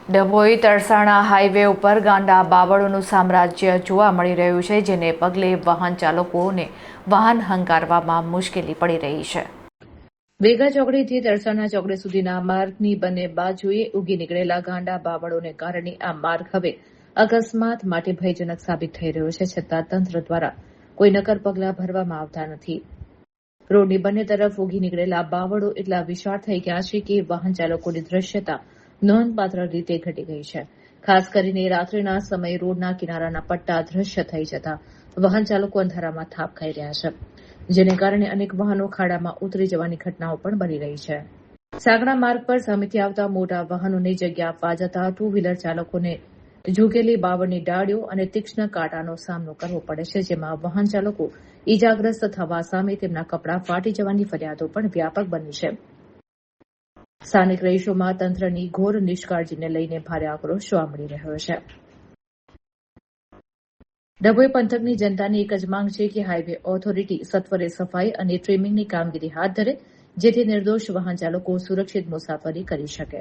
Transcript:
Dabhoi તરસાણા highway ઉપર ગાંડા બાવળોનું સામ્રાજ્ય જોવા મળી રહ્યું છે, જેને પગલે વાહન ચાલકોને વાહન હંકારવામાં મુશ્કેલી પડી રહી છે. વેગા ચોકડીથી તરસાણા ચોકડી સુધીના માર્ગની બંને બાજુએ ઉગી નીકળેલા ગાંડા બાવળોને કારણે આ માર્ગ હવે અકસ્માત માટે ભયજનક સાબિત થઈ રહ્યો છે, છતાં તંત્ર દ્વારા કોઈ નક્કર પગલાં ભરવામાં આવતા નથી. રોડની બંને તરફ ઉગી નીકળેલા બાવળો એટલા વિશાળ થઈ ગયા છે કે વાહન ચાલકોની દ્રશ્યતા નોંધપાત્ર રીતે ઘટી ગઈ છે. ખાસ કરીને રાત્રિના સમયે રોડના કિનારાના પટ્ટા દ્રશ્ય થઈ જતા વાહન ચાલકો અંધારામાં થાપ ખાઈ રહ્યા છે, જેને કારણે અનેક વાહનો ખાડામાં ઉતરી જવાની ઘટનાઓ પણ બની રહી છે. સાંકડા માર્ગ પર સામેથી આવતા મોટા વાહનોને જગ્યા આપવા જતા ટુ વ્હીલર ચાલકોને ઝૂકેલી બાવળની ડાળીઓ અને તીક્ષ્ણ કાંટાનો સામનો કરવો પડે છે, જેમાં વાહન ચાલકો ઇજાગ્રસ્ત થવા સામે તેમના કપડાં ફાટી જવાની ફરિયાદો પણ વ્યાપક બની છે. સ્થાનિક રહીશોમાં તંત્રની ઘોર નિષ્કાળજીને લઈને ભારે આક્રોશ જોવા મળી રહ્યો છે. ડભોઈ પંથકની જનતાની એક જ માંગ છે કે હાઈવે ઓથોરિટી સત્વરે સફાઈ અને ટ્રીમિંગની કામગીરી હાથ ધરે, જેથી નિર્દોષ વાહન ચાલકો સુરક્ષિત મુસાફરી કરી શકે.